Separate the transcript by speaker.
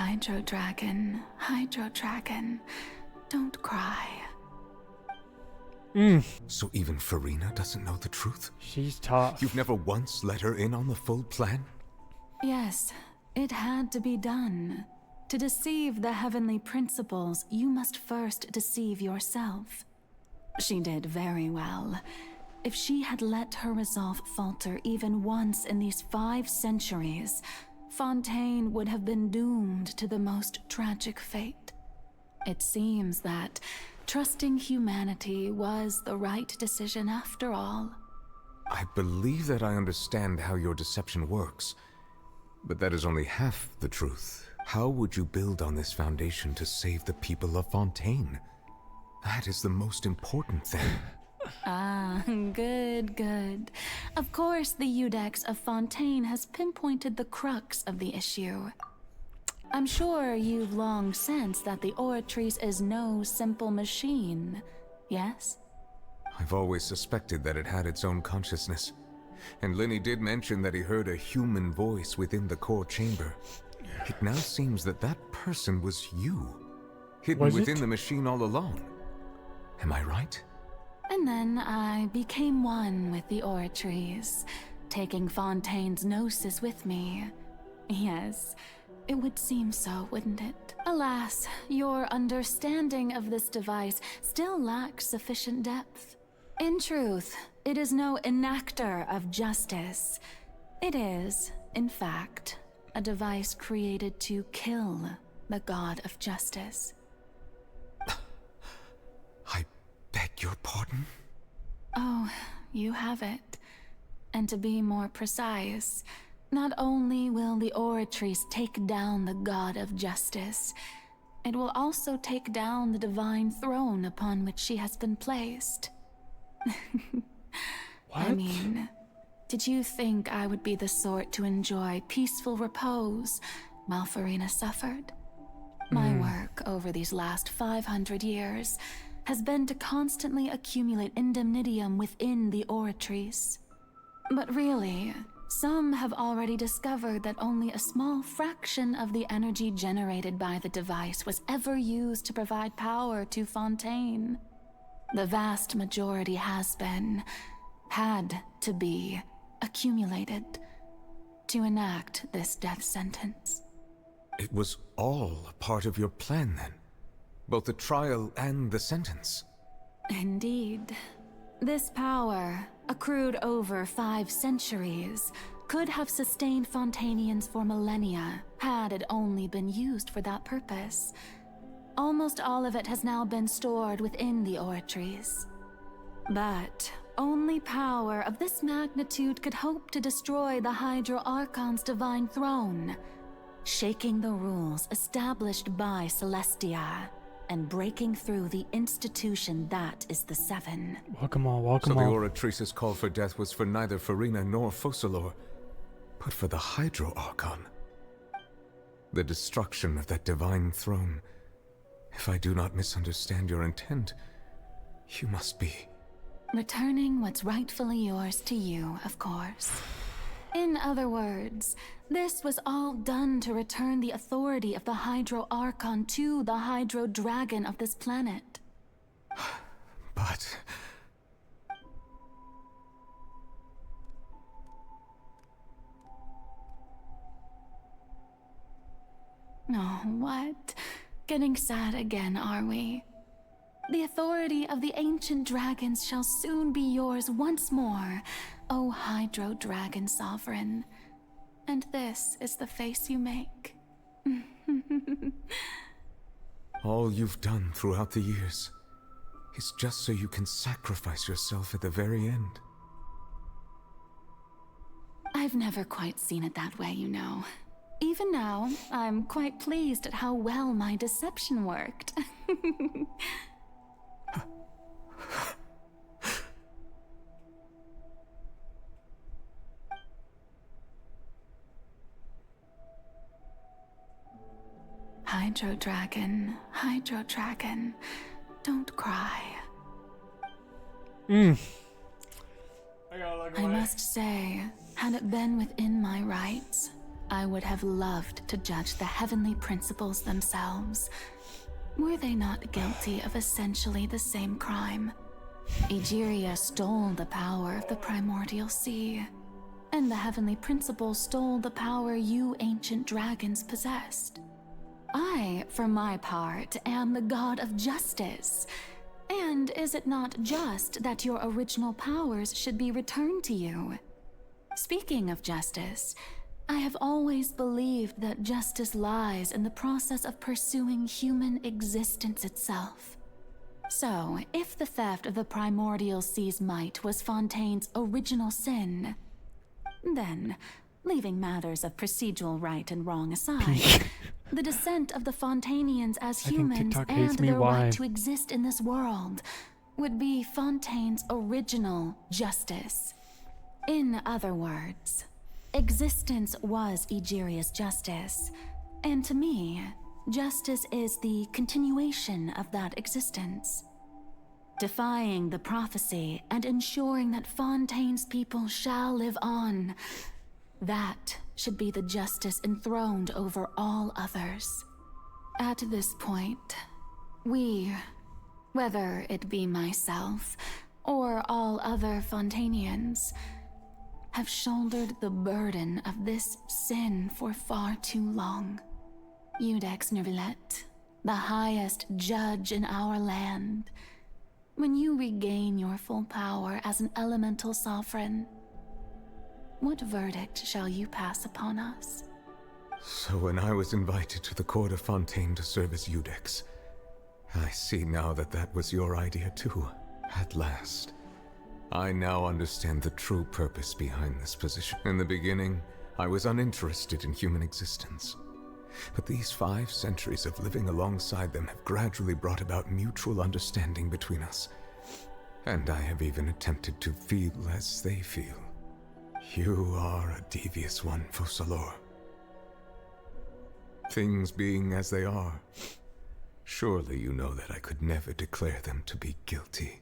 Speaker 1: Hydro Dragon, don't cry.
Speaker 2: So even Farina doesn't know the truth?
Speaker 3: She's tough.
Speaker 2: You've never once let her in on the full plan?
Speaker 1: Yes, it had to be done. To deceive the heavenly principles, you must first deceive yourself. She did very well. If she had let her resolve falter even once in these 5 centuries, Fontaine would have been doomed to the most tragic fate. It seems that trusting humanity was the right decision after all.
Speaker 2: I believe that I understand how your deception works, but that is only half the truth. How would you build on this foundation to save the people of Fontaine? That is the most important thing.
Speaker 1: Ah, good. Of course, the Iudex of Fontaine has pinpointed the crux of the issue. I'm sure you've long sensed that the Oratrice is no simple machine, yes?
Speaker 2: I've always suspected that it had its own consciousness. And Lenny did mention that he heard a human voice within the core chamber. It now seems that that person was you, hidden within the machine all along. Am I right?
Speaker 1: And then I became one with the Oratrice, taking Fontaine's gnosis with me. Yes, it would seem so, wouldn't it? Alas, your understanding of this device still lacks sufficient depth. In truth, it is no enactor of justice. It is, in fact, a device created to kill the god of justice.
Speaker 2: I beg your pardon?
Speaker 1: Oh, you have it. And to be more precise, not only will the Oratrice take down the god of justice, it will also take down the divine throne upon which she has been placed.
Speaker 3: What?
Speaker 1: I mean, did you think I would be the sort to enjoy peaceful repose while Farina suffered? My work over these last 500 years has been to constantly accumulate indemnitium within the Oratrice. But really, some have already discovered that only a small fraction of the energy generated by the device was ever used to provide power to Fontaine. The vast majority had to be, accumulated to enact this death sentence.
Speaker 2: It was all a part of your plan then? Both the trial and the sentence?
Speaker 1: Indeed. This power, accrued over 5 centuries, could have sustained Fontainians for millennia had it only been used for that purpose. Almost all of it has now been stored within the Oratrice. But only power of this magnitude could hope to destroy the Hydro Archon's divine throne, shaking the rules established by Celestia and breaking through the institution that is the Seven.
Speaker 3: Welcome all.
Speaker 2: So the Oratrice's call for death was for neither Farina nor Focalor, but for the Hydro Archon. The destruction of that divine throne. If I do not misunderstand your intent, you must be...
Speaker 1: Returning what's rightfully yours to you, of course. In other words, this was all done to return the authority of the Hydro Archon to the Hydro Dragon of this planet.
Speaker 2: But...
Speaker 1: Oh, what? Getting sad again, are we? The authority of the ancient dragons shall soon be yours once more, O Hydro Dragon Sovereign. And this is the face you make.
Speaker 2: all you've done throughout the years is just so you can sacrifice yourself at the very end.
Speaker 1: I've never quite seen it that way, you know. Even now, I'm quite pleased at how well my deception worked. Hydro Dragon, don't cry.
Speaker 3: I
Speaker 1: I must say, had it been within my rights, I would have loved to judge the heavenly principles themselves. Were they not guilty of essentially the same crime? Egeria stole the power of the primordial sea, and the heavenly principles stole the power you ancient dragons possessed. I, for my part, am the god of justice. And is it not just that your original powers should be returned to you? Speaking of justice, I have always believed that justice lies in the process of pursuing human existence itself. So, if the theft of the primordial sea's might was Fontaine's original sin, then, leaving matters of procedural right and wrong aside, the descent of the Fontainians as humans and their right to exist in this world would be Fontaine's original justice. In other words, existence was Egeria's justice, and to me, justice is the continuation of that existence. Defying the prophecy and ensuring that Fontaine's people shall live on, that should be the justice enthroned over all others. At this point, we, whether it be myself or all other Fontainians, have shouldered the burden of this sin for far too long. Iudex Nervillet, the highest judge in our land, when you regain your full power as an elemental sovereign, what verdict shall you pass upon us?
Speaker 2: So when I was invited to the court of Fontaine to serve as Iudex, I see now that that was your idea too, at last. I now understand the true purpose behind this position. In the beginning, I was uninterested in human existence. But these 5 centuries of living alongside them have gradually brought about mutual understanding between us. And I have even attempted to feel as they feel. You are a devious one, Focalors. Things being as they are, surely you know that I could never declare them to be guilty.